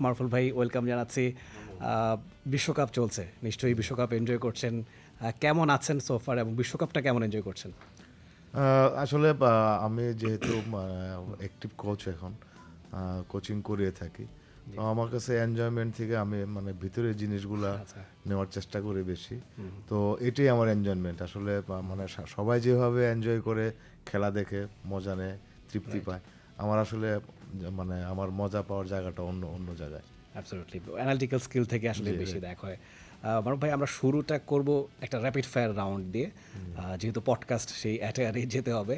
মারুফুল ভাই ওয়েলকাম জানাচ্ছি। বিশ্বকাপ চলছে, নিশ্চয়ই বিশ্বকাপ এনজয় করছেন। কেমন আছেন সোফার এবং বিশ্বকাপটা কেমন এনজয় করছেন? আসলে আমি যেহেতু অ্যাক্টিভ কোচ এখন কোচিং করিয়ে থাকি, তো আমার কাছে এনজয়মেন্ট থেকে আমি মানে ভিতরের জিনিসগুলা আচ্ছা। নেওয়ার চেষ্টা করি বেশি। তো এটাই আমার এনজয়মেন্ট আসলে মানে সবাই যেভাবে এনজয় করে খেলা দেখে মজা নেয়, তৃপ্তি রাইট। পায়, আমার আসলে মানে আমার মজা পাওয়ার জায়গাটা অন্য অন্য জায়গায়। অ্যাবসলিউটলি অ্যানালিটিক্যাল স্কিল থেকে আসলে জি বেশি রাইট। দেখা হয়। মারুফ ভাই, আমরা শুরুটা করব একটা র্যাপিড ফায়ার রাউন্ড দিয়ে। যেহেতু পডকাস্ট সেই অ্যাটায়ারে যেতে হবে।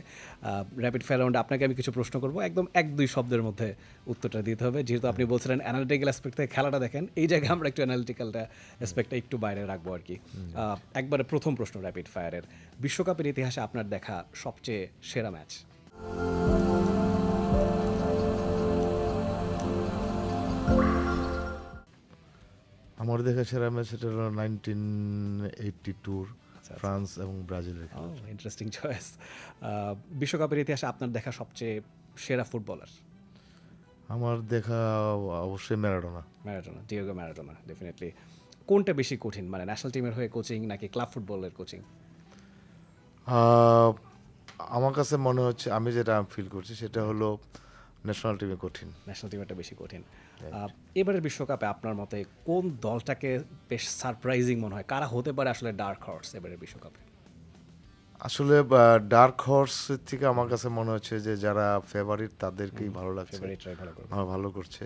র্যাপিড ফায়ার রাউন্ডে আপনাকে আমি কিছু প্রশ্ন করব, একদম এক দুই শব্দের মধ্যে উত্তরটা দিতে হবে। যেহেতু আপনি বলছিলেন অ্যানালিটিক্যাল অ্যাসপেক্ট থেকে খেলাটা দেখেন, এই জায়গায় আমরা একটু অ্যানালিটিক্যালটা অ্যাসপেক্টটা একটু বাইরে রাখবো আর কি। একবারে প্রথম প্রশ্ন র্যাপিড ফায়ারের, বিশ্বকাপের ইতিহাসে আপনার দেখা সবচেয়ে সেরা ম্যাচ? আমার দেখা সেরা ম্যাচ সেটা হলো 1982 আচ্ছা, আচ্ছা। ফ্রান্স এবং ব্রাজিলের ও, খেলা। Interesting choice. বিশ্বকাপের ইতিহাসে আপনার দেখা সবচেয়ে সেরা ফুটবলার? আমার দেখা অবশ্যই Maradona. Maradona, Diego Maradona, definitely. কোনটা বেশি কঠিন, মানে ন্যাশনাল টিমের হয়ে কোচিং নাকি ক্লাব ফুটবলের কোচিং? আহ, আমার কাছে মনে হচ্ছে আমি যেটা ফিল করছি সেটা হলো ন্যাশনাল টিমে কঠিন। ন্যাশনাল টিমেরটা বেশি কঠিন। Right. এবারের বিশ্বকাপে আপনার মতে কোন দলটাকে বেশ সারপ্রাইজিং মনে হয়? কারা হতে পারে আসলে ডার্ক হর্স এবারের বিশ্বকাপে? আসলে ডার্ক হর্স থেকে আমার কাছে মনে হচ্ছে যে যারা ফেভারিট তাদেরকেই ভালো লাগছে, ফেভারিটরাই ভালো করবে। ভালো করছে।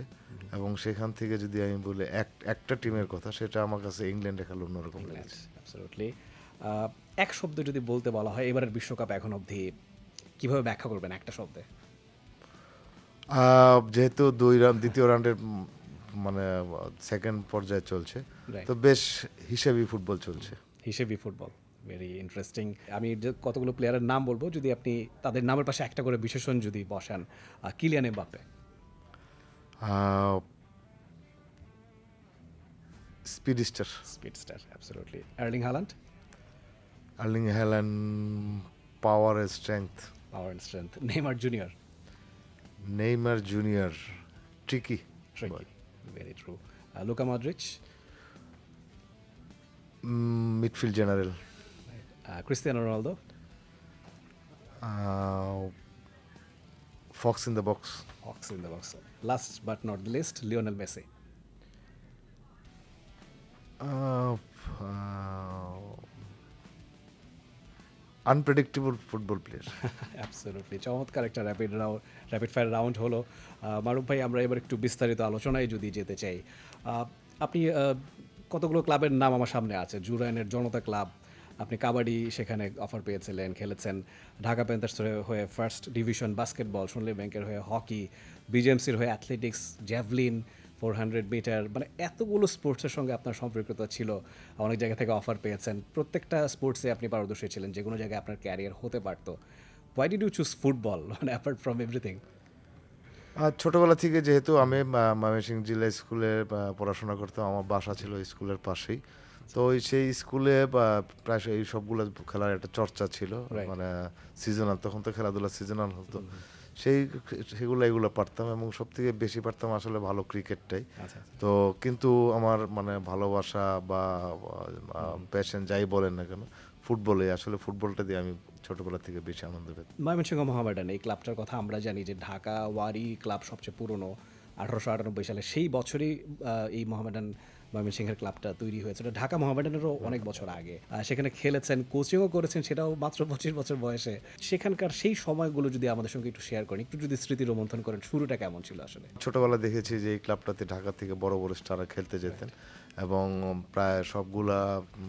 এবং সেখান থেকে যদি আমি বলি একটা টিমের কথা, সেটা আমার কাছে ইংল্যান্ডে খেলা অন্যরকম ইংল্যান্ড, লেগেছে। অ্যাবসলিউটলি। এক শব্দে যদি বলতে বলা হয় এবারের বিশ্বকাপ এখন অবধি, কিভাবে ব্যাখ্যা করবেন একটা শব্দে? যেহেতু দ্বিতীয় রাউন্ডের মানে সেকেন্ড পর্যায়ে চলছে, রাইট। তো বেশ হিসেবি ফুটবল চলছে। হিসেবি ফুটবল, ভেরি ইন্টারেস্টিং। আমি যে কতগুলো প্লেয়ারের নাম বলবো, যদি আপনি তাদের নামের পাশে একটা করে বিশেষণ যদি বসান। Kylian Mbappe. Speedster. Speedster, absolutely. Erling Haaland. Erling Haaland, power and strength. Power and strength. Neymar junior. Neymar junior, tricky. Tricky, very true. Luka Modric. Midfield general. Cristiano Ronaldo. Fox in the box. Fox in the box. Last but not the least, Lionel Messi. Unpredictable football player. Absolutely চমৎকার একটা rapid fire round হলো। মারুফ ভাই, আমরা এবার একটু বিস্তারিত আলোচনায় যদি যেতে চাই। আপনি কতগুলো ক্লাবের নাম আমার সামনে আছে। জুরাইনের জনতা ক্লাব, আপনি কাবাডি সেখানে অফার পেয়েছিলেন, খেলেছেন। ঢাকা প্যান্থার্সের হয়ে ফার্স্ট ডিভিশন বাস্কেটবল, সোনালী ব্যাংকের হয়ে হকি, বিজেএমসির হয়ে অ্যাথলেটিক্স, জ্যাভলিন, 400 মিটার, মানে এতগুলো স্পোর্টসের সঙ্গে আপনার সম্পৃক্ততা ছিল। অনেক জায়গা থেকে অফার পেয়েছেন, প্রত্যেকটা স্পোর্টসে আপনি পারদর্শী ছিলেন, যে কোনো জায়গায় আপনার ক্যারিয়ার হতে পারতো। Why did you choose football, মানে অ্যাপার্ট ফ্রম এভরিথিং? আর ছোটবেলা থেকে যেহেতু আমি ময়মনসিংহ জেলা স্কুলে পড়াশোনা করতাম, আমার বাসা ছিল স্কুলের পাশেই। তো সেই স্কুলে প্রায় এই সবগুলো খেলার একটা চর্চা ছিল। রাইট। মানে সিজনাল, তখন তো খেলাধুলা সিজনাল হতো। সেই এগুলো পারতাম, এবং সব থেকে বেশি পারতাম আসলে ভালো ক্রিকেটটাই। আচ্ছা। তো কিন্তু আমার মানে ভালোবাসা বা প্যাশন যাই বলেন না কেন, ফুটবলে, আসলে ফুটবলটা দিয়ে আমি ছোটবেলা থেকে বেশি আনন্দ পেতাম। ময়মনসিংহ মোহামেডান, এই ক্লাবটার কথা আমরা জানি যে ঢাকা ওয়ারি ক্লাব সবচেয়ে পুরনো। 1898 সালে সেই বছরই এই মোহামেডান ময়মনসিংহের ক্লাবটা তৈরি হয়েছে। এটা ঢাকা মোহামেডানেরও অনেক বছর আগে। সেখানে খেলেছেন, কোচিংও করেছেন, সেটাও মাত্র 25 বছর বয়সে। সেখানকার সেই সময়গুলো যদি আমাদের সঙ্গে একটু শেয়ার করেন, একটু যদি স্মৃতি রোমন্থন করেন, শুরুটা কেমন ছিল আসলে? ছোটবেলা দেখেছি যে এই ক্লাবটাতে ঢাকা থেকে বড় বড় স্টাররা খেলতে যেতেন, এবং প্রায় সবগুলা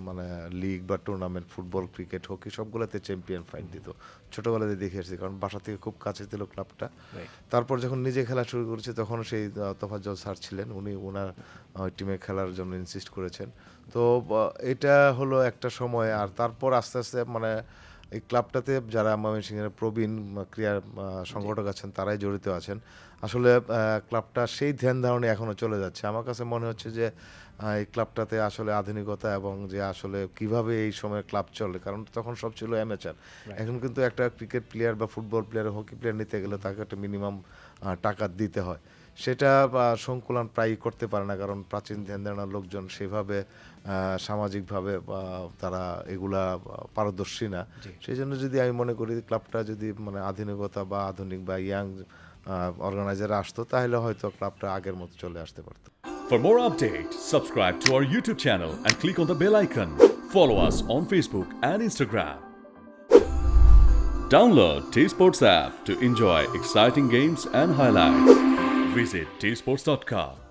মানে লিগ বা টুর্নামেন্ট, ফুটবল, ক্রিকেট, হকি সবগুলাতে চ্যাম্পিয়ন ফাইট দিত। ছোটবেলাতে দেখে এসেছি, কারণ বাসা থেকে খুব কাছে ছিল ক্লাবটা। রাইট। তারপর যখন নিজে খেলা শুরু করেছি, তখন সেই তোফাজ্জল স্যার ছিলেন, উনি ওনার টিমে খেলার জন্য ইনসিস্ট করেছেন। তো এটা হলো একটা সময়। আর তারপর আস্তে আস্তে মানে এই ক্লাবটাতে যারা ময়মনসিংহের প্রবীণ ক্রীড়া সংগঠক আছেন, তারাই জড়িত আছেন। আসলে ক্লাবটা সেই ধ্যান ধারণে এখনও চলে যাচ্ছে। আমার কাছে মনে হচ্ছে যে এই ক্লাবটাতে আসলে আধুনিকতা, এবং যে আসলে কিভাবে এই সময় ক্লাব চলে, কারণ তখন সব ছিল অ্যামেচার। এখন কিন্তু একটা ক্রিকেট প্লেয়ার বা ফুটবল প্লেয়ার, হকি প্লেয়ার নিতে গেলে তাকে একটা মিনিমাম টাকা দিতে হয়। সেটা সংকুলান প্রায়ই করতে পারে না, কারণ প্রাচীন ধ্যান ধারণার লোকজন সেভাবে সামাজিকভাবে তারা এগুলা পারদর্শী না। সেই জন্য যদি আমি মনে করি ক্লাবটা যদি মানে আধুনিকতা বা আধুনিক বা ইয়াং অর্গানাইজার আসতো, তাহলে হয়তো ক্লাবটা আগের মতো চলে আসতে পারতো। For more updates, subscribe to our YouTube channel and click on the bell icon. Follow us on Facebook and Instagram. Download T-Sports app to enjoy exciting games and highlights. Visit tsports.com.